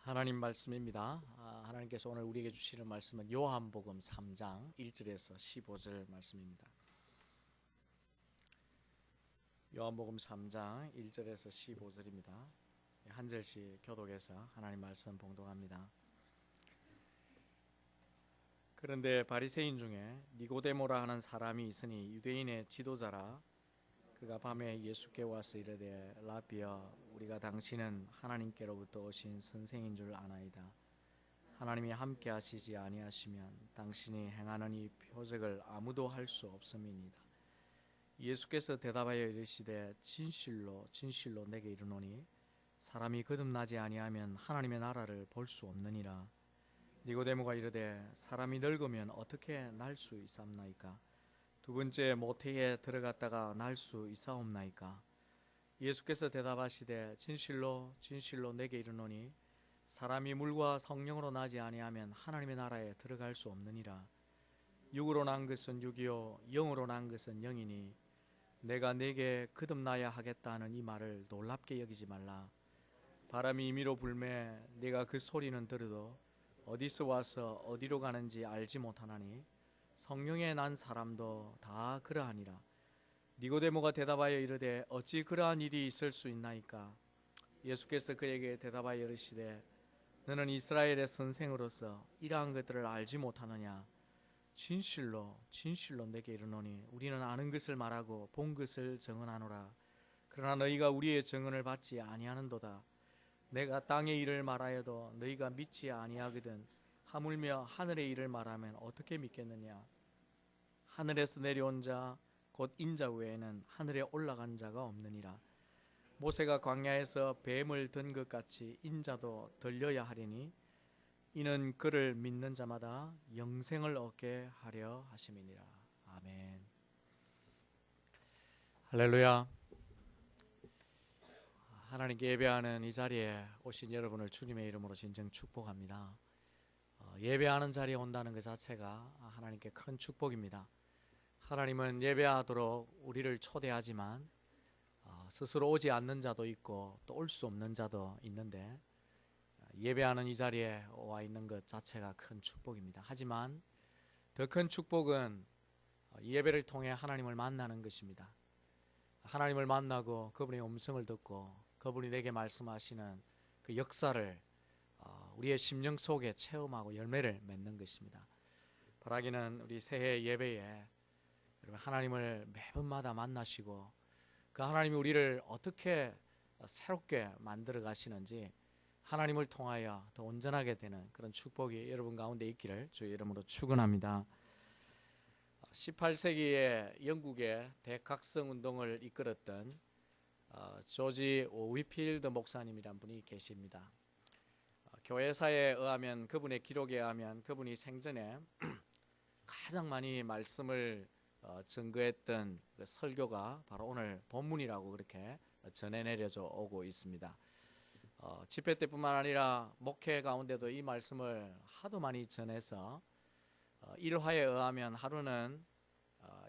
하나님 말씀입니다. 하나님께서 오늘 우리에게 주시는 말씀은 요한복음 3장 1절에서 15절 말씀입니다. 요한복음 3장 1절에서 15절입니다. 한 절씩 교독해서 하나님 말씀 봉독합니다. 그런데 바리새인 중에 니고데모라 하는 사람이 있으니 유대인의 지도자라. 그가 밤에 예수께 와서 이르되 라비여, 우리가 당신은 하나님께로부터 오신 선생인 줄 아나이다. 하나님이 함께 하시지 아니하시면 당신이 행하는 이 표적을 아무도 할 수 없음이니이다. 예수께서 대답하여 이르시되 진실로 진실로 내게 이르노니 사람이 거듭나지 아니하면 하나님의 나라를 볼 수 없느니라. 니고데모가 이르되 사람이 늙으면 어떻게 날 수 있사옵나이까? 두 번째 모태에 들어갔다가 날 수 있사옵나이까? 예수께서 대답하시되 진실로 진실로 내게 이르노니 사람이 물과 성령으로 나지 아니하면 하나님의 나라에 들어갈 수 없느니라. 육으로 난 것은 육이요 영으로 난 것은 영이니 내가 네게 거듭나야 하겠다 하는 이 말을 놀랍게 여기지 말라. 바람이 임의로 불매 네가 그 소리는 들어도 어디서 와서 어디로 가는지 알지 못하나니 성령에 난 사람도 다 그러하니라. 니고데모가 대답하여 이르되 어찌 그러한 일이 있을 수 있나이까? 예수께서 그에게 대답하여 이르시되 너는 이스라엘의 선생으로서 이러한 것들을 알지 못하느냐? 진실로 진실로 내게 이르노니 우리는 아는 것을 말하고 본 것을 증언하노라. 그러나 너희가 우리의 증언을 받지 아니하는도다. 내가 땅의 일을 말하여도 너희가 믿지 아니하거든 하물며 하늘의 일을 말하면 어떻게 믿겠느냐? 하늘에서 내려온 자 곧 인자 외에는 하늘에 올라간 자가 없느니라. 모세가 광야에서 뱀을 든 것 같이 인자도 들려야 하리니 이는 그를 믿는 자마다 영생을 얻게 하려 하심이니라. 아멘. 할렐루야. 하나님께 예배하는 이 자리에 오신 여러분을 주님의 이름으로 진정 축복합니다. 예배하는 자리에 온다는 것 자체가 하나님께 큰 축복입니다. 하나님은 예배하도록 우리를 초대하지만 스스로 오지 않는 자도 있고 또 올 수 없는 자도 있는데 예배하는 이 자리에 와 있는 것 자체가 큰 축복입니다. 하지만 더 큰 축복은 예배를 통해 하나님을 만나는 것입니다. 하나님을 만나고 그분의 음성을 듣고 그분이 내게 말씀하시는 그 역사를 우리의 심령 속에 체험하고 열매를 맺는 것입니다. 바라기는 우리 새해 예배에 여러분 하나님을 매번마다 만나시고 그 하나님이 우리를 어떻게 새롭게 만들어 가시는지 하나님을 통하여 더 온전하게 되는 그런 축복이 여러분 가운데 있기를 주의 이름으로 축원합니다. 18세기에 영국의 대각성 운동을 이끌었던 조지 위필드 목사님이란 분이 계십니다. 교회사에 의하면 그분의 기록에 의하면 그분이 생전에 가장 많이 말씀을 증거했던 그 설교가 바로 오늘 본문이라고 그렇게 전해 내려져 오고 있습니다. 집회 때뿐만 아니라 목회 가운데도 이 말씀을 하도 많이 전해서 일화에 의하면 하루는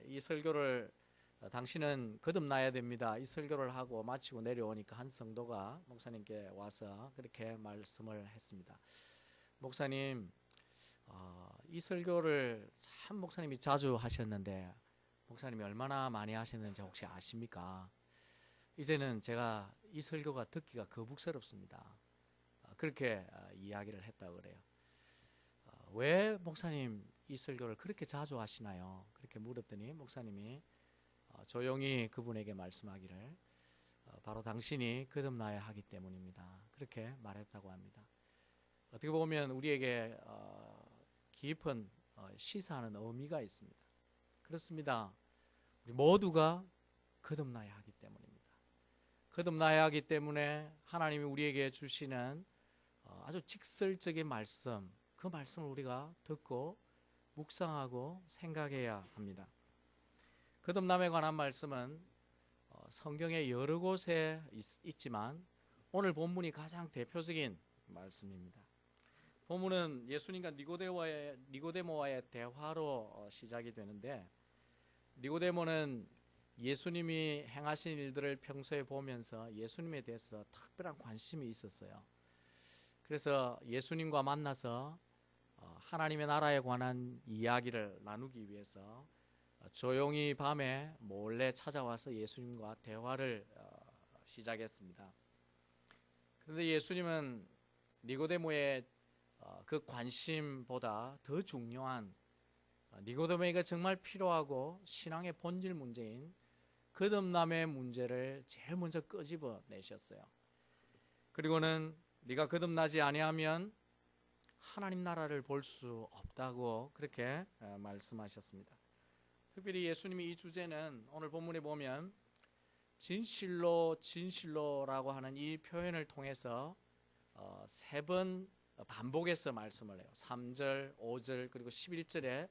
이 설교를 당신은 거듭나야 됩니다. 이 설교를 하고 마치고 내려오니까 한 성도가 목사님께 와서 그렇게 말씀을 했습니다. 목사님, 이 설교를 참 목사님이 자주 하셨는데 목사님이 얼마나 많이 하셨는지 혹시 아십니까? 이제는 제가 이 설교가 듣기가 거북스럽습니다. 그렇게 이야기를 했다고 그래요. 왜 목사님 이 설교를 그렇게 자주 하시나요? 그렇게 물었더니 목사님이 조용히 그분에게 말씀하기를 바로 당신이 거듭나야 하기 때문입니다. 그렇게 말했다고 합니다. 어떻게 보면 우리에게 깊은 시사하는 의미가 있습니다. 그렇습니다. 우리 모두가 거듭나야 하기 때문입니다. 거듭나야 하기 때문에 하나님이 우리에게 주시는 아주 직설적인 말씀, 그 말씀을 우리가 듣고 묵상하고 생각해야 합니다. 거듭남에 관한 말씀은 성경의 여러 곳에 있지만 오늘 본문이 가장 대표적인 말씀입니다. 본문은 예수님과 니고데모와의 대화로 시작이 되는데 니고데모는 예수님이 행하신 일들을 평소에 보면서 예수님에 대해서 특별한 관심이 있었어요. 그래서 예수님과 만나서 하나님의 나라에 관한 이야기를 나누기 위해서 조용히 밤에 몰래 찾아와서 예수님과 대화를 시작했습니다. 그런데 예수님은 니고데모의 그 관심보다 더 중요한 니고데모에게 정말 필요하고 신앙의 본질 문제인 거듭남의 문제를 제일 먼저 끄집어 내셨어요. 그리고는 네가 거듭나지 아니하면 하나님 나라를 볼 수 없다고 그렇게 말씀하셨습니다. 특별히 예수님이 이 주제는 오늘 본문에 보면 진실로 진실로라고 하는 이 표현을 통해서 세 번 반복해서 말씀을 해요. 3절, 5절 그리고 11절에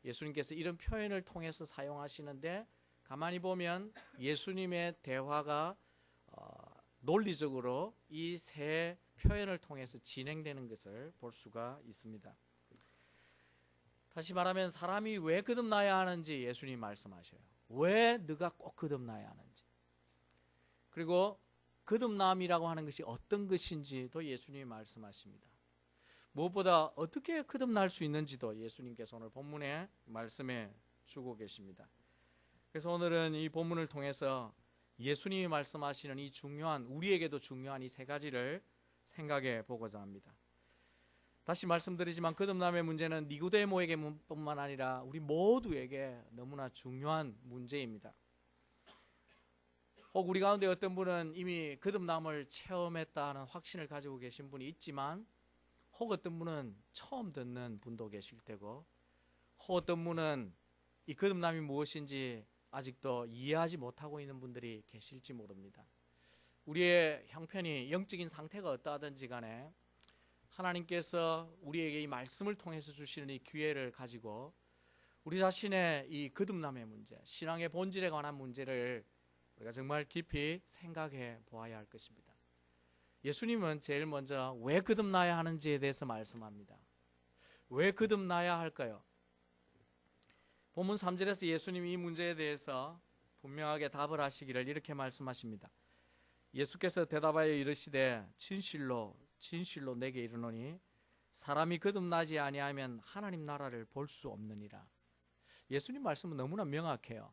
예수님께서 이런 표현을 통해서 사용하시는데 가만히 보면 예수님의 대화가 논리적으로 이 세 표현을 통해서 진행되는 것을 볼 수가 있습니다. 다시 말하면 사람이 왜 거듭나야 하는지 예수님이 말씀하셔요. 왜 네가 꼭 거듭나야 하는지, 그리고 거듭남이라고 하는 것이 어떤 것인지도 예수님이 말씀하십니다. 무엇보다 어떻게 거듭날 수 있는지도 예수님께서 오늘 본문에 말씀해 주고 계십니다. 그래서 오늘은 이 본문을 통해서 예수님이 말씀하시는 이 중요한, 우리에게도 중요한 이 세 가지를 생각해 보고자 합니다. 다시 말씀드리지만 거듭남의 문제는 니고데모에게뿐만 아니라 우리 모두에게 너무나 중요한 문제입니다. 혹 우리 가운데 어떤 분은 이미 거듭남을 체험했다는 확신을 가지고 계신 분이 있지만, 혹 어떤 분은 처음 듣는 분도 계실 테고, 혹 어떤 분은 이 거듭남이 무엇인지 아직도 이해하지 못하고 있는 분들이 계실지 모릅니다. 우리의 형편이, 영적인 상태가 어떠하든지 간에 하나님께서 우리에게 이 말씀을 통해서 주시는 이 기회를 가지고 우리 자신의 이 거듭남의 문제, 신앙의 본질에 관한 문제를 우리가 정말 깊이 생각해 보아야 할 것입니다. 예수님은 제일 먼저 왜 거듭나야 하는지에 대해서 말씀합니다. 왜 거듭나야 할까요? 본문 3절에서 예수님이 이 문제에 대해서 분명하게 답을 하시기를 이렇게 말씀하십니다. 예수께서 대답하여 이르시되 진실로 진실로 내게 이르노니 사람이 거듭나지 아니하면 하나님 나라를 볼 수 없느니라. 예수님 말씀은 너무나 명확해요.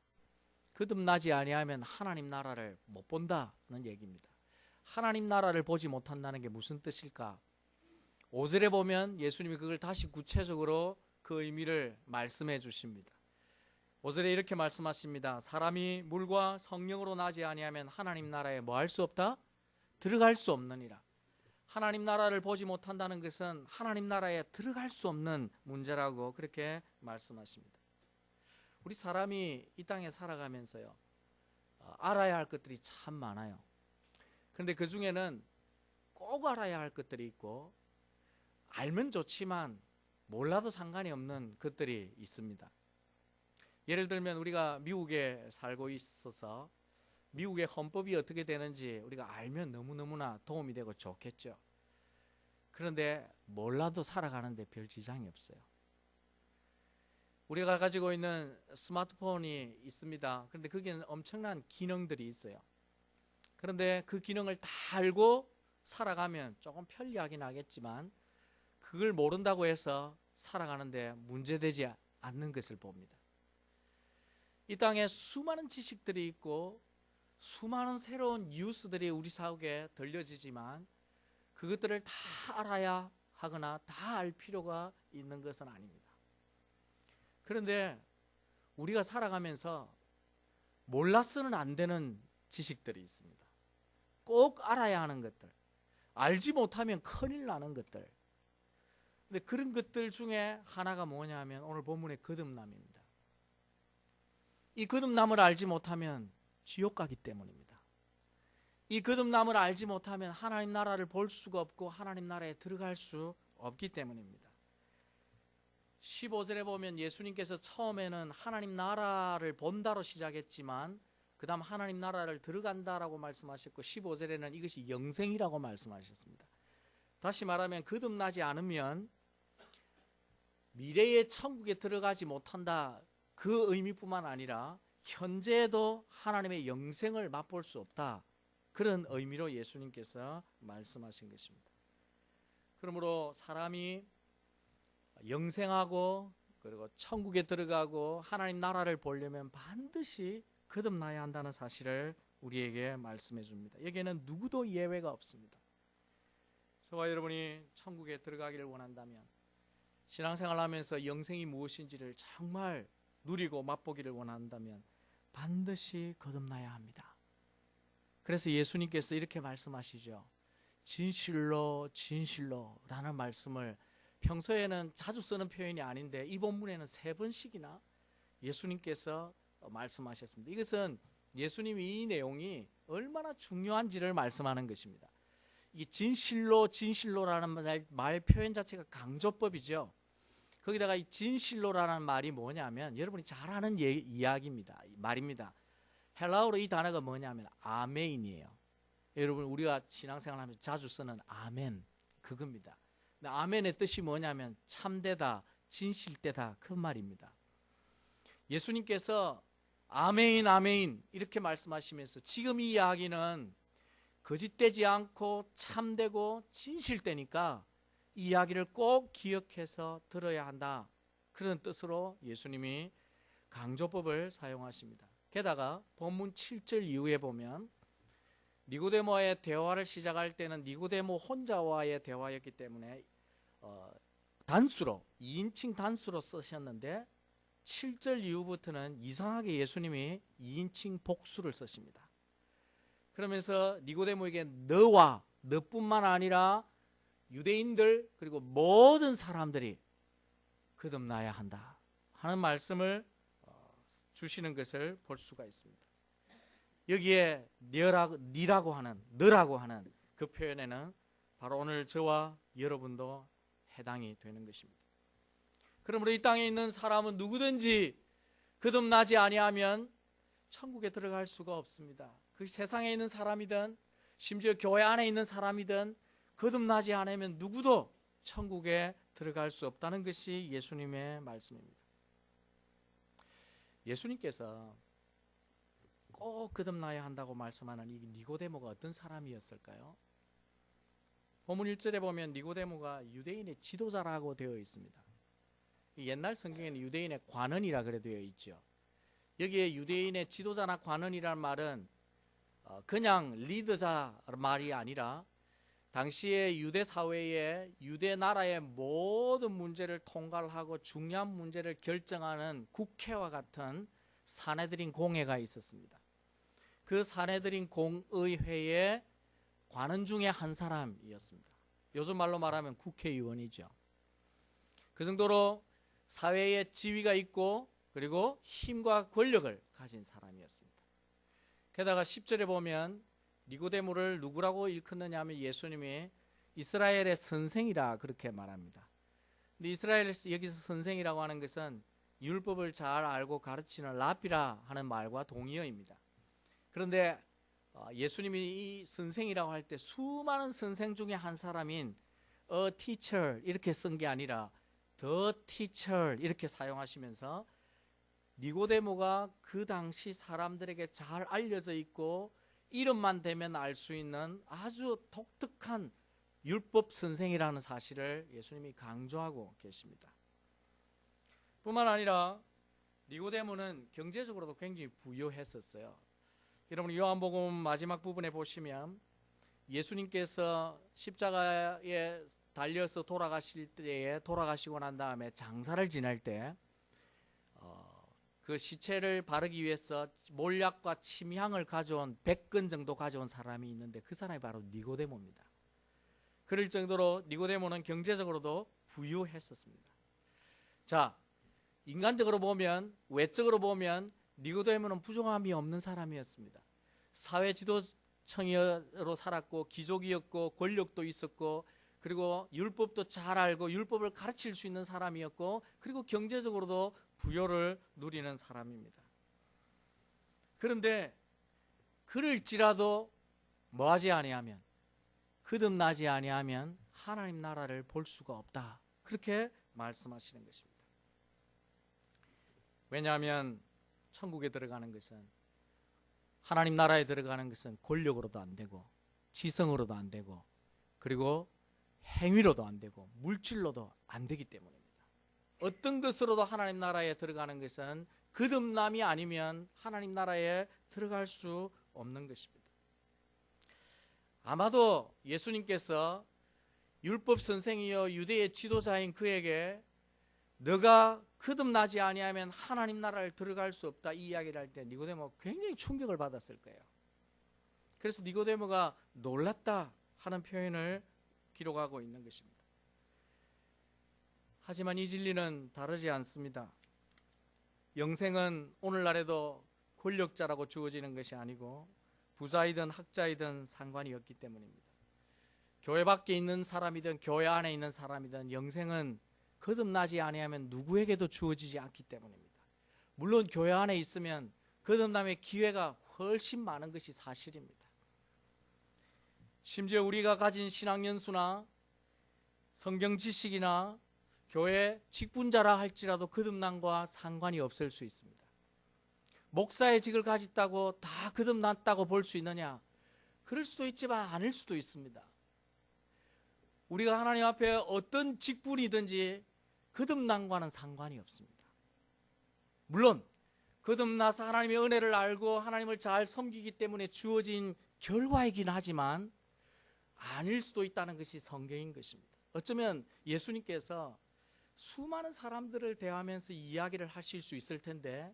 거듭나지 아니하면 하나님 나라를 못 본다는 얘기입니다. 하나님 나라를 보지 못한다는 게 무슨 뜻일까? 5절에 보면 예수님이 그걸 다시 구체적으로 그 의미를 말씀해 주십니다. 5절에 이렇게 말씀하십니다. 사람이 물과 성령으로 나지 아니하면 하나님 나라에 뭐 할 수 없다? 들어갈 수 없느니라. 하나님 나라를 보지 못한다는 것은 하나님 나라에 들어갈 수 없는 문제라고 그렇게 말씀하십니다. 우리 사람이 이 땅에 살아가면서요, 알아야 할 것들이 참 많아요. 그런데 그 중에는 꼭 알아야 할 것들이 있고, 알면 좋지만 몰라도 상관이 없는 것들이 있습니다. 예를 들면 우리가 미국에 살고 있어서 미국의 헌법이 어떻게 되는지 우리가 알면 너무너무나 도움이 되고 좋겠죠. 그런데 몰라도 살아가는데 별 지장이 없어요. 우리가 가지고 있는 스마트폰이 있습니다. 그런데 거기에는 엄청난 기능들이 있어요. 그런데 그 기능을 다 알고 살아가면 조금 편리하긴 하겠지만, 그걸 모른다고 해서 살아가는데 문제되지 않는 것을 봅니다. 이 땅에 수많은 지식들이 있고 수많은 새로운 뉴스들이 우리 사회에 들려지지만 그것들을 다 알아야 하거나 다 알 필요가 있는 것은 아닙니다. 그런데 우리가 살아가면서 몰라서는 안 되는 지식들이 있습니다. 꼭 알아야 하는 것들, 알지 못하면 큰일 나는 것들. 근데 그런 것들 중에 하나가 뭐냐 하면 오늘 본문의 거듭남입니다. 이 거듭남을 알지 못하면 지옥 가기 때문입니다. 이 거듭남을 알지 못하면 하나님 나라를 볼 수가 없고 하나님 나라에 들어갈 수 없기 때문입니다. 15절에 보면 예수님께서 처음에는 하나님 나라를 본다로 시작했지만 그 다음 하나님 나라를 들어간다라고 말씀하셨고, 15절에는 이것이 영생이라고 말씀하셨습니다. 다시 말하면 거듭나지 않으면 미래의 천국에 들어가지 못한다, 그 의미뿐만 아니라 현재에도 하나님의 영생을 맛볼 수 없다, 그런 의미로 예수님께서 말씀하신 것입니다. 그러므로 사람이 영생하고 그리고 천국에 들어가고 하나님 나라를 보려면 반드시 거듭나야 한다는 사실을 우리에게 말씀해 줍니다. 여기에는 누구도 예외가 없습니다. 저와 여러분이 천국에 들어가기를 원한다면, 신앙생활을 하면서 영생이 무엇인지를 정말 누리고 맛보기를 원한다면 반드시 거듭나야 합니다. 그래서 예수님께서 이렇게 말씀하시죠. 진실로 진실로 라는 말씀을 평소에는 자주 쓰는 표현이 아닌데 이 본문에는 3번씩이나 예수님께서 말씀하셨습니다. 이것은 예수님이 이 내용이 얼마나 중요한지를 말씀하는 것입니다. 이 진실로 진실로라는 말 표현 자체가 강조법이죠. 거기다가 이 진실로라는 말이 뭐냐면 여러분이 잘 아는 이야기입니다. 말입니다. 헬라어로 이 단어가 뭐냐면 아멘이에요. 여러분 우리가 신앙생활 하면서 자주 쓰는 아멘, 그겁니다. 근데 아멘의 뜻이 뭐냐면 참되다, 진실되다, 그 말입니다. 예수님께서 아멘 아멘 이렇게 말씀하시면서 지금 이 이야기는 거짓되지 않고 참되고 진실되니까 이 이야기를 꼭 기억해서 들어야 한다, 그런 뜻으로 예수님이 강조법을 사용하십니다. 게다가 본문 7절 이후에 보면 니고데모와의 대화를 시작할 때는 니고데모 혼자와의 대화였기 때문에 단수로 2인칭 단수로 쓰셨는데 7절 이후부터는 이상하게 예수님이 2인칭 복수를 쓰십니다. 그러면서 니고데모에게 너와 너뿐만 아니라 유대인들 그리고 모든 사람들이 거듭나야 한다 하는 말씀을 주시는 것을 볼 수가 있습니다. 여기에 니라고 하는, 너라고 하는 그 표현에는 바로 오늘 저와 여러분도 해당이 되는 것입니다. 그러므로 이 땅에 있는 사람은 누구든지 거듭나지 아니하면 천국에 들어갈 수가 없습니다. 그 세상에 있는 사람이든 심지어 교회 안에 있는 사람이든 거듭나지 않으면 누구도 천국에 들어갈 수 없다는 것이 예수님의 말씀입니다. 예수님께서 꼭 거듭나야 한다고 말씀하는 이 니고데모가 어떤 사람이었을까요? 본문 1절에 보면 니고데모가 유대인의 지도자라고 되어 있습니다. 옛날 성경에는 유대인의 관원이라 그래 되어 있죠. 여기에 유대인의 지도자나 관원이라는 말은 그냥 리더자 말이 아니라 당시의 유대 사회에 유대 나라의 모든 문제를 통갈하고 중요한 문제를 결정하는 국회와 같은 사내들인 공회가 있었습니다. 그 사내들인 공의회의 관원 중에 한 사람이었습니다. 요즘 말로 말하면 국회의원이죠. 그 정도로 사회에 지위가 있고 그리고 힘과 권력을 가진 사람이었습니다. 게다가 10절에 보면 니고데모를 누구라고 일컫느냐 하면 예수님이 이스라엘의 선생이라 그렇게 말합니다. 근데 이스라엘에서 여기서 선생이라고 하는 것은 율법을 잘 알고 가르치는 랍비라 하는 말과 동의어입니다. 그런데 예수님이 이 선생이라고 할 때 수많은 선생 중에 한 사람인 a teacher 이렇게 쓴 게 아니라 the teacher 이렇게 사용하시면서 니고데모가 그 당시 사람들에게 잘 알려져 있고 이름만 대면 알 수 있는 아주 독특한 율법 선생이라는 사실을 예수님이 강조하고 계십니다. 뿐만 아니라 니고데모는 경제적으로도 굉장히 부유했었어요. 여러분 요한복음 마지막 부분에 보시면 예수님께서 십자가에 달려서 돌아가실 때에 돌아가시고 난 다음에 장사를 지낼 때 그 시체를 바르기 위해서 몰약과 침향을 가져온 100근 정도 가져온 사람이 있는데 그 사람이 바로 니고데모입니다. 그럴 정도로 니고데모는 경제적으로도 부유했었습니다. 자, 인간적으로 보면, 외적으로 보면 니고데모는 부정함이 없는 사람이었습니다. 사회 지도층으로 살았고 귀족이었고 권력도 있었고 그리고 율법도 잘 알고 율법을 가르칠 수 있는 사람이었고 그리고 경제적으로도 부여를 누리는 사람입니다. 그런데 그럴지라도 뭐하지 아니하면, 거듭나지 아니하면 하나님 나라를 볼 수가 없다, 그렇게 말씀하시는 것입니다. 왜냐하면 천국에 들어가는 것은, 하나님 나라에 들어가는 것은 권력으로도 안 되고 지성으로도 안 되고 그리고 행위로도 안 되고 물질로도 안 되기 때문입니다. 어떤 것으로도 하나님 나라에 들어가는 것은 거듭남이 아니면 하나님 나라에 들어갈 수 없는 것입니다. 아마도 예수님께서 율법 선생이요 유대의 지도자인 그에게 너가 거듭나지 아니하면 하나님 나라를 들어갈 수 없다 이 이야기를 할 때 니고데모가 굉장히 충격을 받았을 거예요. 그래서 니고데모가 놀랐다 하는 표현을 기록하고 있는 것입니다. 하지만 이 진리는 다르지 않습니다. 영생은 오늘날에도 권력자라고 주어지는 것이 아니고 부자이든 학자이든 상관이 없기 때문입니다. 교회 밖에 있는 사람이든 교회 안에 있는 사람이든 영생은 거듭나지 아니하면 누구에게도 주어지지 않기 때문입니다. 물론 교회 안에 있으면 거듭남의 기회가 훨씬 많은 것이 사실입니다. 심지어 우리가 가진 신학연수나 성경 지식이나 교회 직분자라 할지라도 거듭남과 상관이 없을 수 있습니다. 목사의 직을 가졌다고 다 거듭났다고 볼 수 있느냐? 그럴 수도 있지만 아닐 수도 있습니다. 우리가 하나님 앞에 어떤 직분이든지 거듭남과는 상관이 없습니다. 물론 거듭나서 하나님의 은혜를 알고 하나님을 잘 섬기기 때문에 주어진 결과이긴 하지만 아닐 수도 있다는 것이 성경인 것입니다. 어쩌면 예수님께서 수많은 사람들을 대하면서 이야기를 하실 수 있을 텐데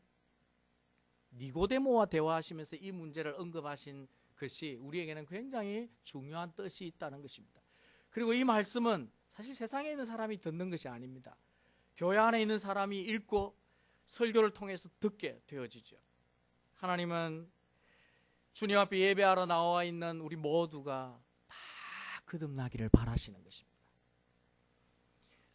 니고데모와 대화하시면서 이 문제를 언급하신 것이 우리에게는 굉장히 중요한 뜻이 있다는 것입니다. 그리고 이 말씀은 사실 세상에 있는 사람이 듣는 것이 아닙니다. 교회 안에 있는 사람이 읽고 설교를 통해서 듣게 되어지죠. 하나님은 주님 앞에 예배하러 나와 있는 우리 모두가 다 거듭나기를 바라시는 것입니다.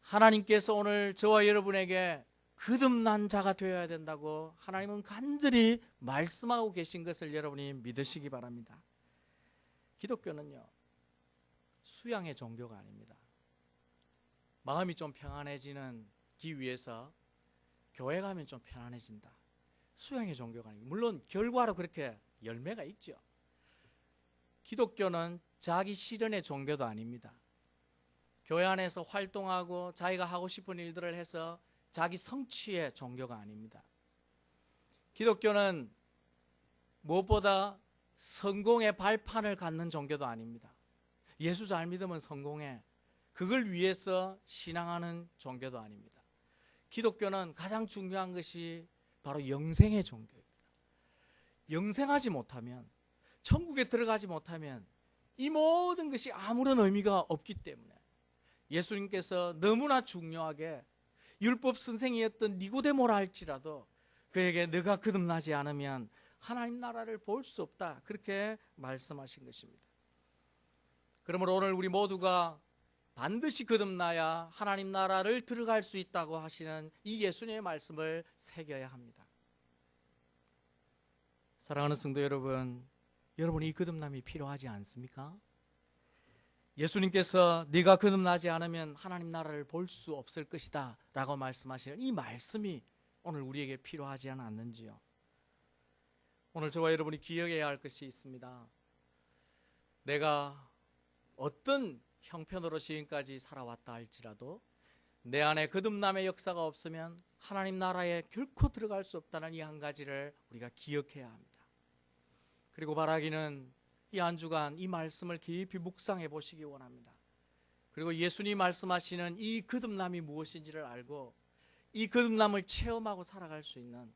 하나님께서 오늘 저와 여러분에게 거듭난 자가 되어야 된다고 하나님은 간절히 말씀하고 계신 것을 여러분이 믿으시기 바랍니다. 기독교는요, 수양의 종교가 아닙니다. 마음이 좀 평안해지기 위해서 교회 가면 좀 편안해진다. 수양의 종교가 아닙니다. 물론 결과로 그렇게 열매가 있죠. 기독교는 자기 실현의 종교도 아닙니다. 교회 안에서 활동하고 자기가 하고 싶은 일들을 해서 자기 성취의 종교가 아닙니다. 기독교는 무엇보다 성공의 발판을 갖는 종교도 아닙니다. 예수 잘 믿으면 성공해. 그걸 위해서 신앙하는 종교도 아닙니다. 기독교는 가장 중요한 것이 바로 영생의 종교입니다. 영생하지 못하면, 천국에 들어가지 못하면 이 모든 것이 아무런 의미가 없기 때문에 예수님께서 너무나 중요하게 율법 선생이었던 니고데모라 할지라도 그에게 너가 거듭나지 않으면 하나님 나라를 볼 수 없다, 그렇게 말씀하신 것입니다. 그러므로 오늘 우리 모두가 반드시 거듭나야 하나님 나라를 들어갈 수 있다고 하시는 이 예수님의 말씀을 새겨야 합니다. 사랑하는 성도 여러분, 여러분이 이 거듭남이 필요하지 않습니까? 예수님께서 네가 거듭나지 않으면 하나님 나라를 볼 수 없을 것이다 라고 말씀하시는 이 말씀이 오늘 우리에게 필요하지 않았는지요? 오늘 저와 여러분이 기억해야 할 것이 있습니다. 내가 어떤 형편으로 지금까지 살아왔다 할지라도 내 안에 거듭남의 역사가 없으면 하나님 나라에 결코 들어갈 수 없다는 이 한 가지를 우리가 기억해야 합니다. 그리고 바라기는 이 한 주간 이 말씀을 깊이 묵상해 보시기 원합니다. 그리고 예수님 말씀하시는 이 거듭남이 무엇인지를 알고 이 거듭남을 체험하고 살아갈 수 있는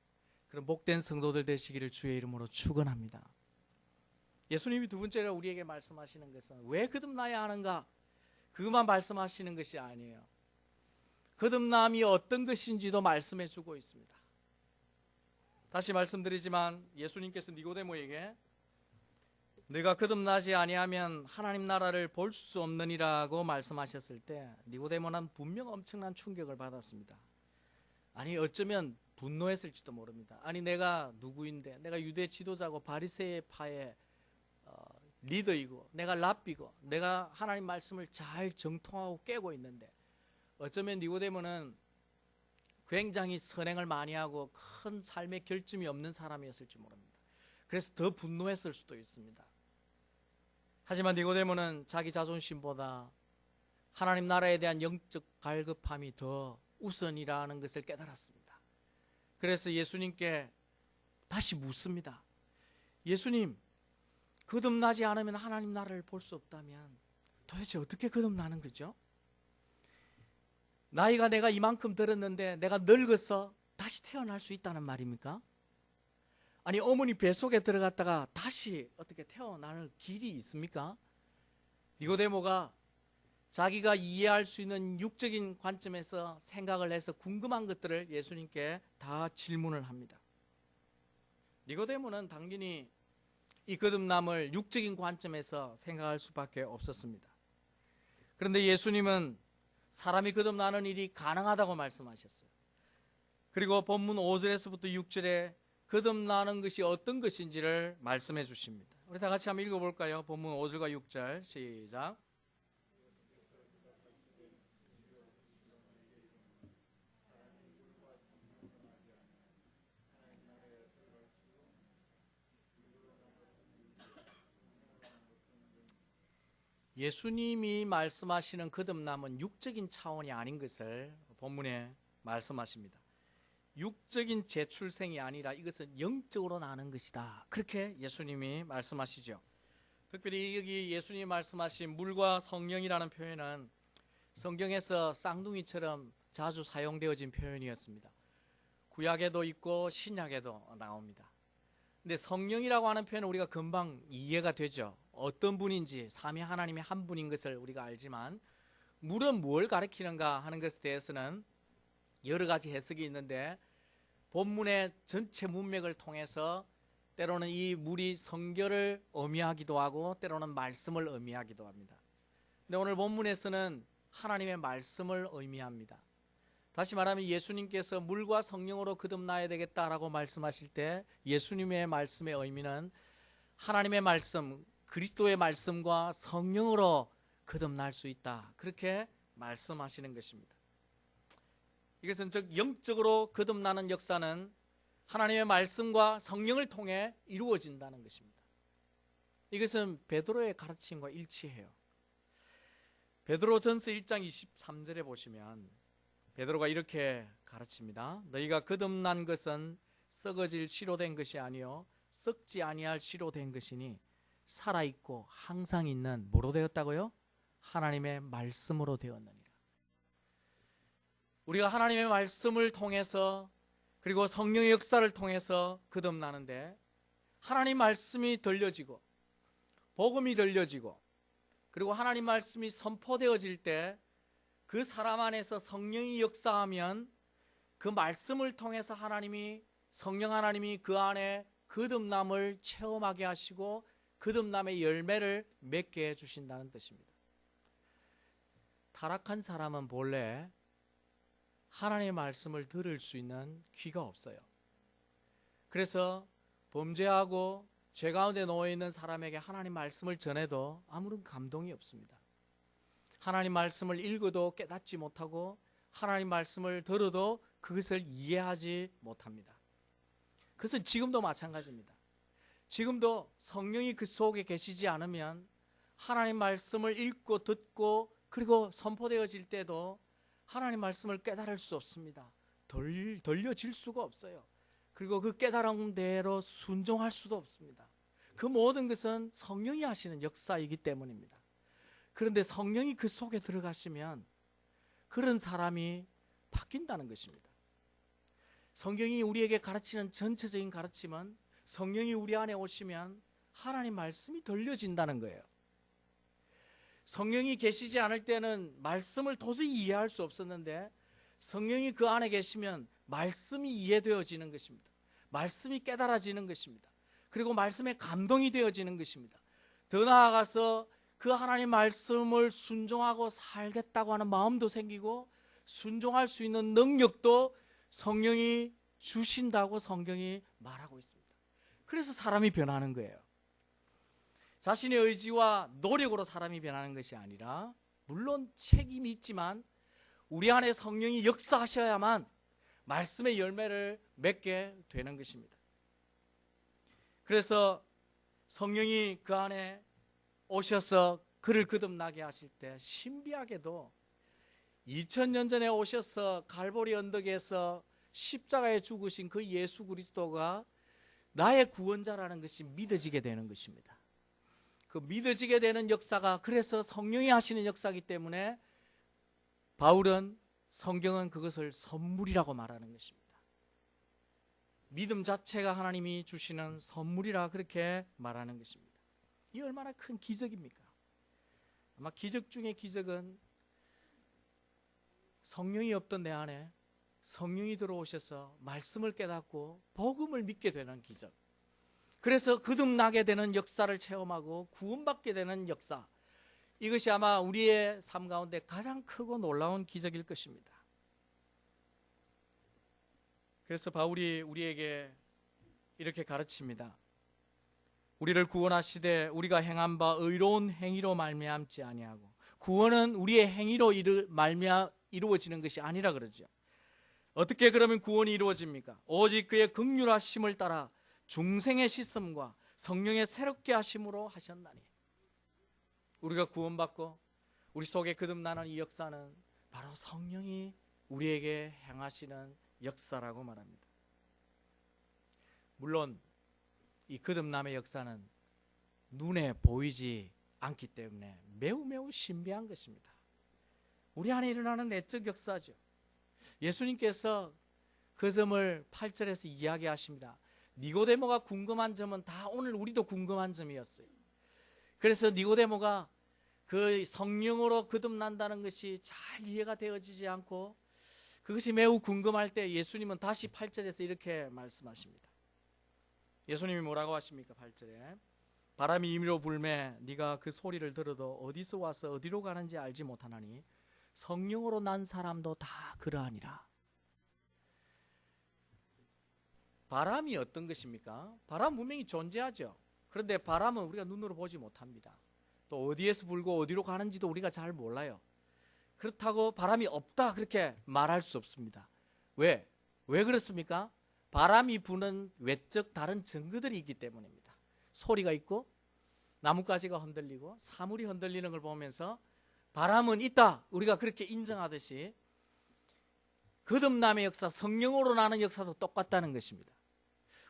그런 복된 성도들 되시기를 주의 이름으로 축원합니다. 예수님이 두 번째로 우리에게 말씀하시는 것은 왜 거듭나야 하는가? 그것만 말씀하시는 것이 아니에요. 거듭남이 어떤 것인지도 말씀해 주고 있습니다. 다시 말씀드리지만 예수님께서 니고데모에게 네가 거듭나지 아니하면 하나님 나라를 볼 수 없느니라고 말씀하셨을 때 니고데모는 분명 엄청난 충격을 받았습니다. 아니 어쩌면 분노했을지도 모릅니다. 아니 내가 누구인데, 내가 유대 지도자고 바리새파의 리더이고 내가 랍비고 내가 하나님 말씀을 잘 정통하고 깨고 있는데, 어쩌면 니고데모는 굉장히 선행을 많이 하고 큰 삶의 결점이 없는 사람이었을지 모릅니다. 그래서 더 분노했을 수도 있습니다. 하지만 니고데모는 자기 자존심보다 하나님 나라에 대한 영적 갈급함이 더 우선이라는 것을 깨달았습니다. 그래서 예수님께 다시 묻습니다. 예수님, 거듭나지 않으면 하나님 나라를 볼 수 없다면 도대체 어떻게 거듭나는 거죠? 나이가 내가 이만큼 들었는데 내가 늙어서 다시 태어날 수 있다는 말입니까? 아니, 어머니 뱃속에 들어갔다가 다시 어떻게 태어나는 길이 있습니까? 니고데모가 자기가 이해할 수 있는 육적인 관점에서 생각을 해서 궁금한 것들을 예수님께 다 질문을 합니다. 니고데모는 당연히 이 거듭남을 육적인 관점에서 생각할 수밖에 없었습니다. 그런데 예수님은 사람이 거듭나는 일이 가능하다고 말씀하셨어요. 그리고 본문 5절에서부터 6절에 거듭나는 것이 어떤 것인지를 말씀해 주십니다. 우리 다 같이 한번 읽어볼까요? 본문 5절과 6절 시작. 예수님이 말씀하시는 거듭남은 육적인 차원이 아닌 것을 본문에 말씀하십니다. 육적인 재출생이 아니라 이것은 영적으로 나는 것이다. 그렇게 예수님이 말씀하시죠. 특별히 여기 예수님이 말씀하신 물과 성령이라는 표현은 성경에서 쌍둥이처럼 자주 사용되어진 표현이었습니다. 구약에도 있고 신약에도 나옵니다. 근데 성령이라고 하는 표현은 우리가 금방 이해가 되죠. 어떤 분인지 삼위 하나님의 한 분인 것을 우리가 알지만 물은 뭘 가리키는가 하는 것에 대해서는 여러 가지 해석이 있는데 본문의 전체 문맥을 통해서 때로는 이 물이 성결을 의미하기도 하고 때로는 말씀을 의미하기도 합니다. 근데 오늘 본문에서는 하나님의 말씀을 의미합니다. 다시 말하면 예수님께서 물과 성령으로 거듭나야 되겠다라고 말씀하실 때 예수님의 말씀의 의미는 하나님의 말씀, 그리스도의 말씀과 성령으로 거듭날 수 있다. 그렇게 말씀하시는 것입니다. 이것은 즉 영적으로 거듭나는 역사는 하나님의 말씀과 성령을 통해 이루어진다는 것입니다. 이것은 베드로의 가르침과 일치해요. 베드로전서 1장 23절에 보시면 베드로가 이렇게 가르칩니다. 너희가 거듭난 것은 썩어질 씨로 된 것이 아니요 썩지 아니할 씨로 된 것이니 살아있고 항상 있는 뭐로 되었다고요? 하나님의 말씀으로 되었느니라. 우리가 하나님의 말씀을 통해서 그리고 성령의 역사를 통해서 거듭나는데 하나님 말씀이 들려지고 복음이 들려지고 그리고 하나님 말씀이 선포되어질 때 그 사람 안에서 성령이 역사하면 그 말씀을 통해서 하나님이 성령 하나님이 그 안에 거듭남을 체험하게 하시고 거듭남의 열매를 맺게 해주신다는 뜻입니다. 타락한 사람은 본래 하나님의 말씀을 들을 수 있는 귀가 없어요. 그래서 범죄하고 죄 가운데 놓여있는 사람에게 하나님 말씀을 전해도 아무런 감동이 없습니다. 하나님 말씀을 읽어도 깨닫지 못하고 하나님 말씀을 들어도 그것을 이해하지 못합니다. 그것은 지금도 마찬가지입니다. 지금도 성령이 그 속에 계시지 않으면 하나님 말씀을 읽고 듣고 그리고 선포되어질 때도 하나님 말씀을 깨달을 수 없습니다. 들려질 수가 없어요. 그리고 그 깨달은 대로 순종할 수도 없습니다. 그 모든 것은 성령이 하시는 역사이기 때문입니다. 그런데 성령이 그 속에 들어가시면 그런 사람이 바뀐다는 것입니다. 성경이 우리에게 가르치는 전체적인 가르침은 성령이 우리 안에 오시면 하나님 말씀이 들려진다는 거예요. 성령이 계시지 않을 때는 말씀을 도저히 이해할 수 없었는데 성령이 그 안에 계시면 말씀이 이해되어지는 것입니다. 말씀이 깨달아지는 것입니다. 그리고 말씀에 감동이 되어지는 것입니다. 더 나아가서 그 하나님 말씀을 순종하고 살겠다고 하는 마음도 생기고 순종할 수 있는 능력도 성령이 주신다고 성경이 말하고 있습니다. 그래서 사람이 변하는 거예요. 자신의 의지와 노력으로 사람이 변하는 것이 아니라 물론 책임이 있지만 우리 안에 성령이 역사하셔야만 말씀의 열매를 맺게 되는 것입니다. 그래서 성령이 그 안에 오셔서 그를 거듭나게 하실 때 신비하게도 2000년 전에 오셔서 갈보리 언덕에서 십자가에 죽으신 그 예수 그리스도가 나의 구원자라는 것이 믿어지게 되는 것입니다. 그 믿어지게 되는 역사가 그래서 성령이 하시는 역사이기 때문에 바울은 성경은 그것을 선물이라고 말하는 것입니다. 믿음 자체가 하나님이 주시는 선물이라 그렇게 말하는 것입니다. 이 얼마나 큰 기적입니까? 아마 기적 중에 기적은 성령이 없던 내 안에 성령이 들어오셔서 말씀을 깨닫고 복음을 믿게 되는 기적, 그래서 거듭나게 되는 역사를 체험하고 구원받게 되는 역사, 이것이 아마 우리의 삶 가운데 가장 크고 놀라운 기적일 것입니다. 그래서 바울이 우리에게 이렇게 가르칩니다. 우리를 구원하시되 우리가 행한 바 의로운 행위로 말미암지 아니하고, 구원은 우리의 행위로 이루어지는 것이 아니라 그러죠. 어떻게 그러면 구원이 이루어집니까? 오직 그의 긍휼하심을 따라 중생의 씻음과 성령의 새롭게 하심으로 하셨나니. 우리가 구원받고 우리 속에 거듭나는 이 역사는 바로 성령이 우리에게 행하시는 역사라고 말합니다. 물론 이 거듭남의 역사는 눈에 보이지 않기 때문에 매우 신비한 것입니다. 우리 안에 일어나는 내적 역사죠. 예수님께서 그 점을 8절에서 이야기하십니다. 니고데모가 궁금한 점은 다 오늘 우리도 궁금한 점이었어요. 그래서 니고데모가 그 성령으로 거듭난다는 것이 잘 이해가 되어지지 않고 그것이 매우 궁금할 때 예수님은 다시 8절에서 이렇게 말씀하십니다. 예수님이 뭐라고 하십니까? 8절에 바람이 임의로 불매 네가 그 소리를 들어도 어디서 와서 어디로 가는지 알지 못하나니 성령으로 난 사람도 다 그러하니라. 바람이 어떤 것입니까? 바람 분명히 존재하죠. 그런데 바람은 우리가 눈으로 보지 못합니다. 또 어디에서 불고 어디로 가는지도 우리가 잘 몰라요. 그렇다고 바람이 없다 그렇게 말할 수 없습니다. 왜 그렇습니까? 바람이 부는 외적 다른 증거들이 있기 때문입니다. 소리가 있고 나뭇가지가 흔들리고 사물이 흔들리는 걸 보면서 바람은 있다 우리가 그렇게 인정하듯이 거듭남의 역사, 성령으로 나는 역사도 똑같다는 것입니다.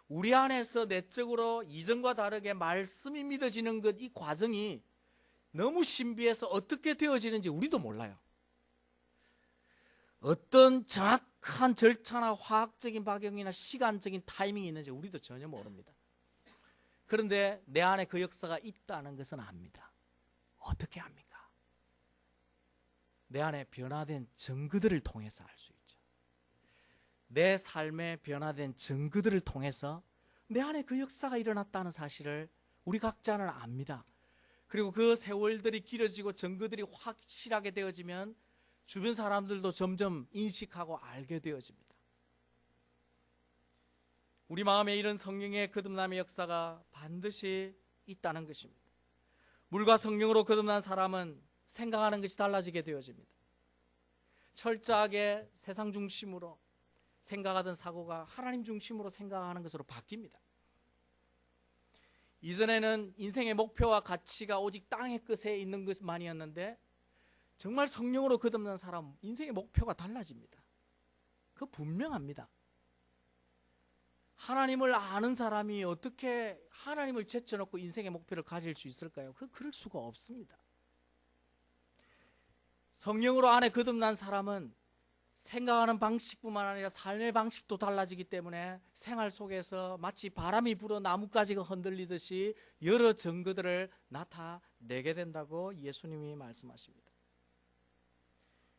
우리 안에서 내적으로 이전과 다르게 말씀이 믿어지는 것, 이 과정이 너무 신비해서 어떻게 되어지는지 우리도 몰라요. 어떤 정확한 절차나 화학적인 박용이나 시간적인 타이밍이 있는지 우리도 전혀 모릅니다. 그런데 내 안에 그 역사가 있다는 것은 압니다. 어떻게 압니까? 내 안에 변화된 증거들을 통해서 알 수 있죠. 내 삶에 변화된 증거들을 통해서 내 안에 그 역사가 일어났다는 사실을 우리 각자는 압니다. 그리고 그 세월들이 길어지고 증거들이 확실하게 되어지면 주변 사람들도 점점 인식하고 알게 되어집니다. 우리 마음에 이런 성령의 거듭남의 역사가 반드시 있다는 것입니다. 물과 성령으로 거듭난 사람은 생각하는 것이 달라지게 되어집니다. 철저하게 세상 중심으로 생각하던 사고가 하나님 중심으로 생각하는 것으로 바뀝니다. 이전에는 인생의 목표와 가치가 오직 땅의 끝에 있는 것만이었는데 정말 성령으로 거듭난 사람 인생의 목표가 달라집니다. 그거 분명합니다. 하나님을 아는 사람이 어떻게 하나님을 제쳐놓고 인생의 목표를 가질 수 있을까요? 그럴 수가 없습니다. 성령으로 안에 거듭난 사람은 생각하는 방식뿐만 아니라 삶의 방식도 달라지기 때문에 생활 속에서 마치 바람이 불어 나뭇가지가 흔들리듯이 여러 증거들을 나타내게 된다고 예수님이 말씀하십니다.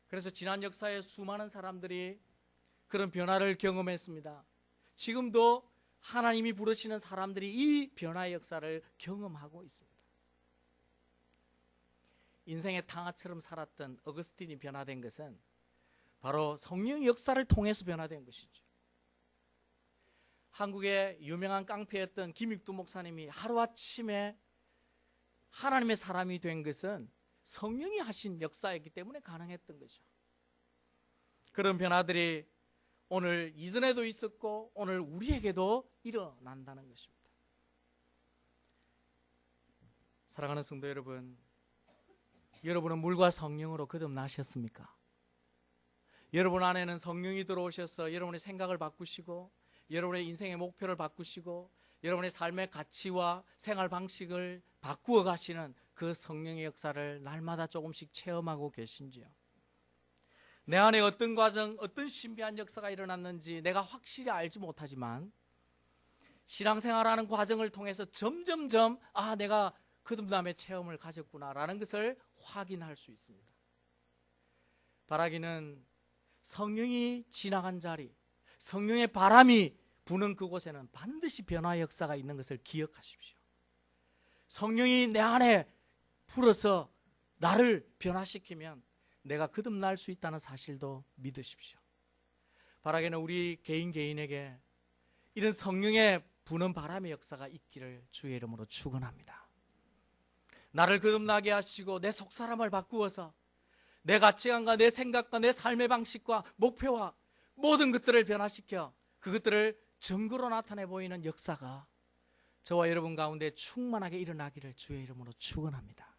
그래서 지난 역사에 수많은 사람들이 그런 변화를 경험했습니다. 지금도 하나님이 부르시는 사람들이 이 변화의 역사를 경험하고 있습니다. 인생의 탕아처럼 살았던 어거스틴이 변화된 것은 바로 성령의 역사를 통해서 변화된 것이죠. 한국의 유명한 깡패였던 김익두 목사님이 하루아침에 하나님의 사람이 된 것은 성령이 하신 역사였기 때문에 가능했던 거죠. 그런 변화들이 오늘 이전에도 있었고 오늘 우리에게도 일어난다는 것입니다. 사랑하는 성도 여러분, 여러분은 물과 성령으로 거듭나셨습니까? 여러분 안에는 성령이 들어오셔서 여러분의 생각을 바꾸시고 여러분의 인생의 목표를 바꾸시고 여러분의 삶의 가치와 생활 방식을 바꾸어 가시는 그 성령의 역사를 날마다 조금씩 체험하고 계신지요? 내 안에 어떤 과정, 어떤 신비한 역사가 일어났는지 내가 확실히 알지 못하지만 신앙생활하는 과정을 통해서 점점점 내가 거듭남의 체험을 가졌구나라는 것을 확인할 수 있습니다. 바라기는 성령이 지나간 자리, 성령의 바람이 부는 그곳에는 반드시 변화의 역사가 있는 것을 기억하십시오. 성령이 내 안에 불어서 나를 변화시키면 내가 거듭날 수 있다는 사실도 믿으십시오. 바라기는 우리 개인에게 이런 성령의 부는 바람의 역사가 있기를 주의 이름으로 축원합니다. 나를 거듭나게 하시고 내 속사람을 바꾸어서 내 가치관과 내 생각과 내 삶의 방식과 목표와 모든 것들을 변화시켜 그것들을 증거로 나타내 보이는 역사가 저와 여러분 가운데 충만하게 일어나기를 주의 이름으로 축원합니다.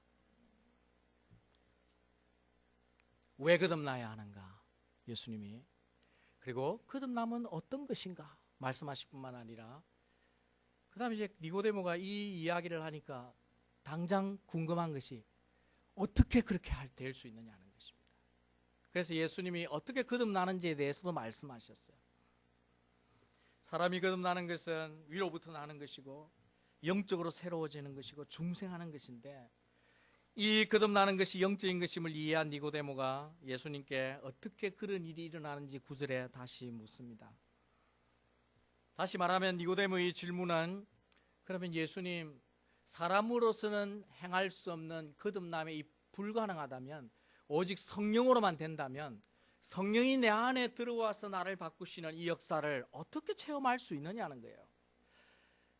왜 거듭나야 하는가? 예수님이 그리고 거듭남은 어떤 것인가 말씀하실 뿐만 아니라 그 다음에 이제 니고데모가 이 이야기를 하니까 당장 궁금한 것이 어떻게 그렇게 될 수 있느냐는 것입니다. 그래서 예수님이 어떻게 거듭나는지에 대해서도 말씀하셨어요. 사람이 거듭나는 것은 위로부터 나는 것이고 영적으로 새로워지는 것이고 중생하는 것인데 이 거듭나는 것이 영적인 것임을 이해한 니고데모가 예수님께 어떻게 그런 일이 일어나는지 9절에 다시 묻습니다. 다시 말하면 니고데모의 질문은 그러면 예수님, 사람으로서는 행할 수 없는 거듭남이 불가능하다면 오직 성령으로만 된다면 성령이 내 안에 들어와서 나를 바꾸시는 이 역사를 어떻게 체험할 수 있느냐는 거예요.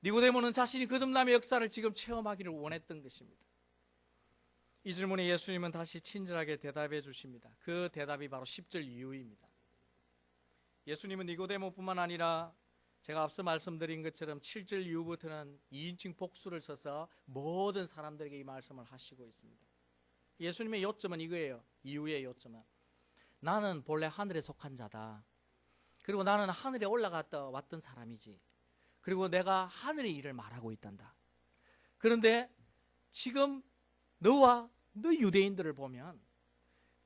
니고데모는 자신이 거듭남의 역사를 지금 체험하기를 원했던 것입니다. 이 질문에 예수님은 다시 친절하게 대답해 주십니다. 그 대답이 바로 10절 이후입니다. 예수님은 니고데모뿐만 아니라 제가 앞서 말씀드린 것처럼 7절 이후부터는 2인칭 복수를 써서 모든 사람들에게 이 말씀을 하시고 있습니다. 예수님의 요점은 이거예요. 이후의 요점은 나는 본래 하늘에 속한 자다. 그리고 나는 하늘에 올라갔다 왔던 사람이지. 그리고 내가 하늘의 일을 말하고 있단다. 그런데 지금 너와 너 유대인들을 보면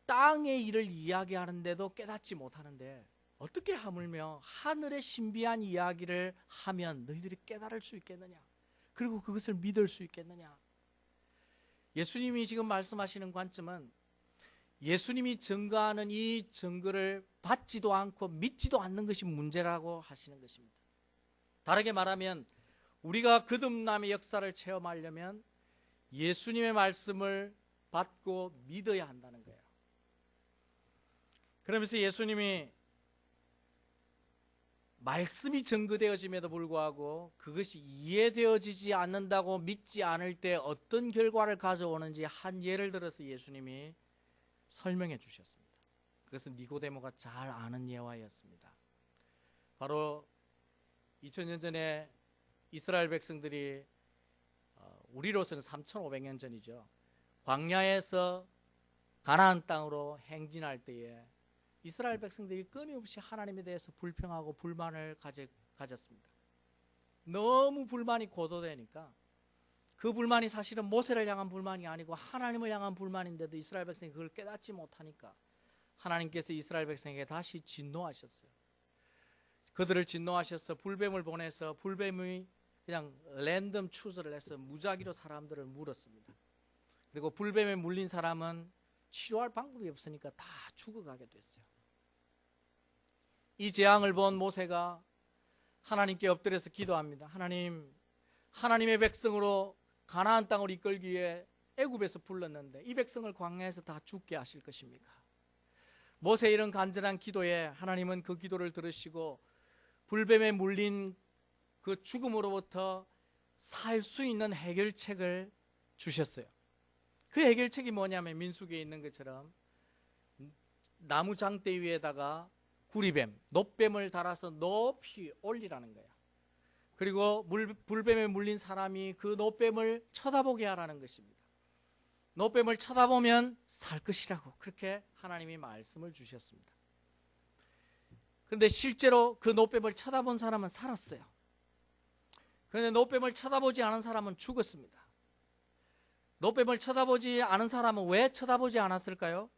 땅의 일을 이야기하는데도 깨닫지 못하는데 어떻게 하물며 하늘의 신비한 이야기를 하면 너희들이 깨달을 수 있겠느냐? 그리고 그것을 믿을 수 있겠느냐? 예수님이 지금 말씀하시는 관점은 예수님이 증거하는 이 증거를 받지도 않고 믿지도 않는 것이 문제라고 하시는 것입니다. 다르게 말하면 우리가 거듭남의 역사를 체험하려면 예수님의 말씀을 받고 믿어야 한다는 거예요. 그러면서 예수님이 말씀이 증거되어짐에도 불구하고 그것이 이해되어지지 않는다고 믿지 않을 때 어떤 결과를 가져오는지 한 예를 들어서 예수님이 설명해 주셨습니다. 그것은 니고데모가 잘 아는 예화였습니다. 바로 2000년 전에 이스라엘 백성들이 우리로서는 3500년 전이죠. 광야에서 가나안 땅으로 행진할 때에 이스라엘 백성들이 끊임없이 하나님에 대해서 불평하고 불만을 가졌습니다. 너무 불만이 고도되니까 그 불만이 사실은 모세를 향한 불만이 아니고 하나님을 향한 불만인데도 이스라엘 백성이 그걸 깨닫지 못하니까 하나님께서 이스라엘 백성에게 다시 진노하셨어요. 그들을 진노하셔서 불뱀을 보내서 불뱀이 그냥 랜덤 추설을 해서 무작위로 사람들을 물었습니다. 그리고 불뱀에 물린 사람은 치료할 방법이 없으니까 다 죽어가게 됐어요. 이 재앙을 본 모세가 하나님께 엎드려서 기도합니다. 하나님, 하나님의 백성으로 가나안 땅을 이끌기 위해 애굽에서 불렀는데 이 백성을 광야에서 다 죽게 하실 것입니까? 모세의 이런 간절한 기도에 하나님은 그 기도를 들으시고 불뱀에 물린 그 죽음으로부터 살 수 있는 해결책을 주셨어요. 그 해결책이 뭐냐면 민수기에 있는 것처럼 나무 장대 위에다가 구리뱀, 놋뱀을 달아서 높이 올리라는 거야. 그리고 불뱀에 물린 사람이 그 놋뱀을 쳐다보게 하라는 것입니다. 노뱀을 쳐다보면 살 것이라고 그렇게 하나님이 말씀을 주셨습니다. 그런데 실제로 그 노뱀을 쳐다본 사람은 살았어요. 그런데 노뱀을 쳐다보지 않은 사람은 죽었습니다. 노뱀을 쳐다보지 않은 사람은 왜 쳐다보지 않았을까요?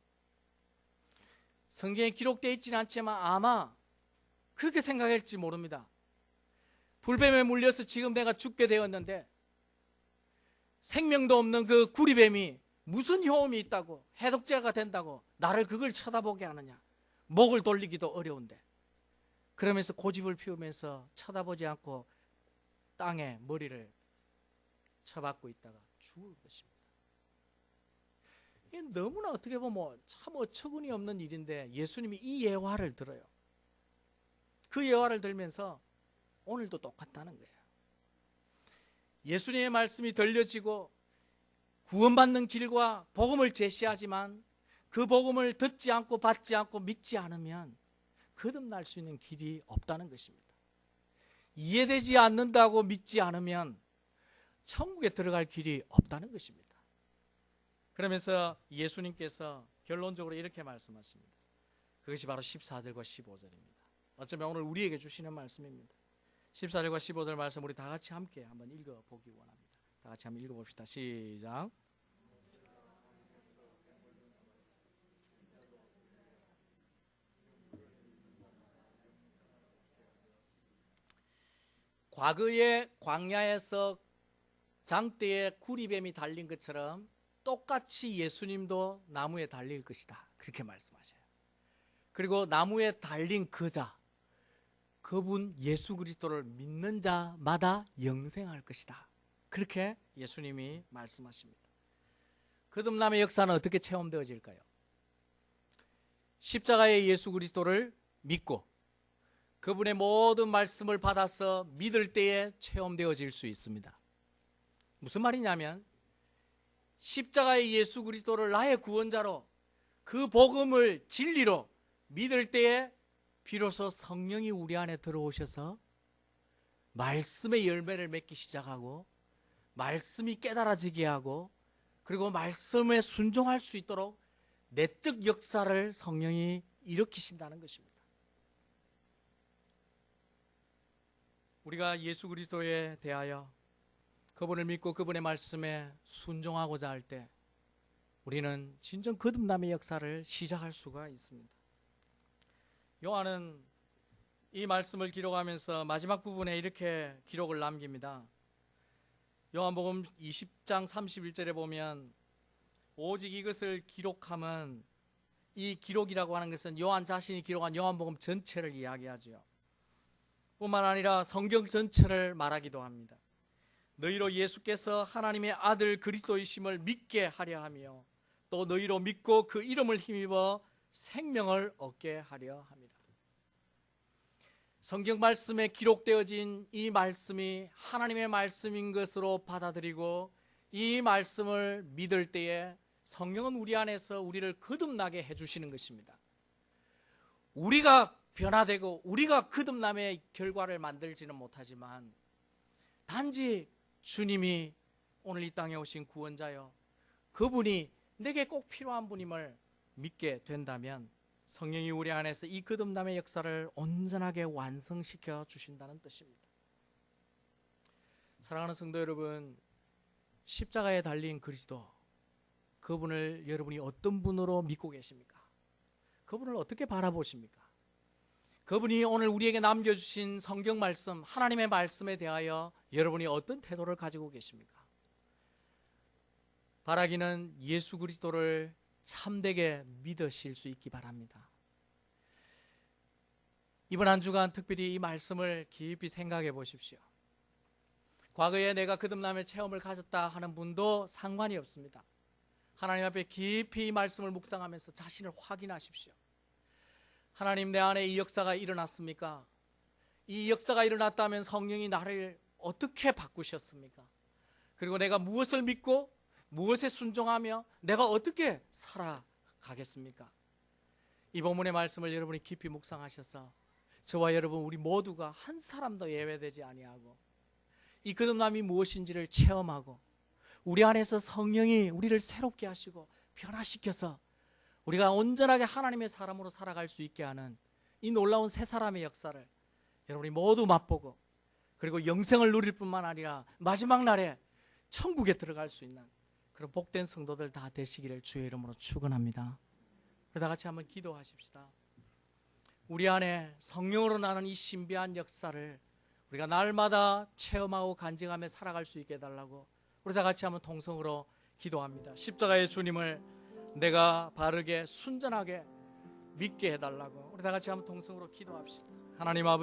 성경에 기록되어 있지는 않지만 아마 그렇게 생각할지 모릅니다. 불뱀에 물려서 지금 내가 죽게 되었는데 생명도 없는 그 구리뱀이 무슨 효험이 있다고, 해독제가 된다고 나를 그걸 쳐다보게 하느냐. 목을 돌리기도 어려운데. 그러면서 고집을 피우면서 쳐다보지 않고 땅에 머리를 쳐박고 있다가 죽을 것입니다. 이게 너무나 어떻게 보면 참 어처구니 없는 일인데 예수님이 이 예화를 들어요. 그 예화를 들면서 오늘도 똑같다는 거예요. 예수님의 말씀이 들려지고 구원받는 길과 복음을 제시하지만 그 복음을 듣지 않고 받지 않고 믿지 않으면 거듭날 수 있는 길이 없다는 것입니다. 이해되지 않는다고 믿지 않으면 천국에 들어갈 길이 없다는 것입니다. 그러면서 예수님께서 결론적으로 이렇게 말씀하십니다. 그것이 바로 14절과 15절입니다. 어쩌면 오늘 우리에게 주시는 말씀입니다. 14절과 15절 말씀 우리 다 같이 함께 한번 읽어보기 원합니다. 다 같이 한번 읽어봅시다. 시작. 과거의 광야에서 장대에 구리뱀이 달린 것처럼 똑같이 예수님도 나무에 달릴 것이다. 그렇게 말씀하셔요. 그리고 나무에 달린 그자, 그분 예수 그리스도를 믿는 자마다 영생할 것이다. 그렇게 예수님이 말씀하십니다. 거듭남의 역사는 어떻게 체험되어질까요? 십자가의 예수 그리스도를 믿고 그분의 모든 말씀을 받아서 믿을 때에 체험되어질 수 있습니다. 무슨 말이냐면 십자가의 예수 그리스도를 나의 구원자로 그 복음을 진리로 믿을 때에 비로소 성령이 우리 안에 들어오셔서 말씀의 열매를 맺기 시작하고 말씀이 깨달아지게 하고 그리고 말씀에 순종할 수 있도록 내적 역사를 성령이 일으키신다는 것입니다. 우리가 예수 그리스도에 대하여 그분을 믿고 그분의 말씀에 순종하고자 할 때 우리는 진정 거듭남의 역사를 시작할 수가 있습니다. 요한은 이 말씀을 기록하면서 마지막 부분에 이렇게 기록을 남깁니다. 요한복음 20장 31절에 보면 오직 이것을 기록함은, 이 기록이라고 하는 것은 요한 자신이 기록한 요한복음 전체를 이야기하죠. 뿐만 아니라 성경 전체를 말하기도 합니다. 너희로 예수께서 하나님의 아들 그리스도이심을 믿게 하려 하며 또 너희로 믿고 그 이름을 힘입어 생명을 얻게 하려 합니다. 성경 말씀에 기록되어진 이 말씀이 하나님의 말씀인 것으로 받아들이고 이 말씀을 믿을 때에 성령은 우리 안에서 우리를 거듭나게 해주시는 것입니다. 우리가 변화되고 우리가 거듭남의 결과를 만들지는 못하지만 단지 주님이 오늘 이 땅에 오신 구원자여 그분이 내게 꼭 필요한 분임을 믿게 된다면 성령이 우리 안에서 이 거듭남의 역사를 온전하게 완성시켜 주신다는 뜻입니다. 사랑하는 성도 여러분, 십자가에 달린 그리스도, 그분을 여러분이 어떤 분으로 믿고 계십니까? 그분을 어떻게 바라보십니까? 그분이 오늘 우리에게 남겨주신 성경 말씀, 하나님의 말씀에 대하여 여러분이 어떤 태도를 가지고 계십니까? 바라기는 예수 그리스도를 참되게 믿으실 수 있기 바랍니다. 이번 한 주간 특별히 이 말씀을 깊이 생각해 보십시오. 과거에 내가 거듭남의 체험을 가졌다 하는 분도 상관이 없습니다. 하나님 앞에 깊이 이 말씀을 묵상하면서 자신을 확인하십시오. 하나님, 내 안에 이 역사가 일어났습니까? 이 역사가 일어났다면 성령이 나를 어떻게 바꾸셨습니까? 그리고 내가 무엇을 믿고 무엇에 순종하며 내가 어떻게 살아가겠습니까? 이 본문의 말씀을 여러분이 깊이 묵상하셔서 저와 여러분 우리 모두가 한 사람도 예외되지 아니하고 이 거듭남이 무엇인지를 체험하고 우리 안에서 성령이 우리를 새롭게 하시고 변화시켜서 우리가 온전하게 하나님의 사람으로 살아갈 수 있게 하는 이 놀라운 새 사람의 역사를 여러분이 모두 맛보고, 그리고 영생을 누릴 뿐만 아니라 마지막 날에 천국에 들어갈 수 있는 그런 복된 성도들 다 되시기를 주의 이름으로 축원합니다. 다 같이 한번 기도하십시다. 우리 안에 성령으로 나는 이 신비한 역사를 우리가 날마다 체험하고 간증하며 살아갈 수 있게 해달라고 우리 다 같이 한번 통성으로 기도합니다. 십자가의 주님을 내가 바르게 순전하게 믿게 해달라고 우리 다 같이 한번 통성으로 기도합시다. 하나님 아버지,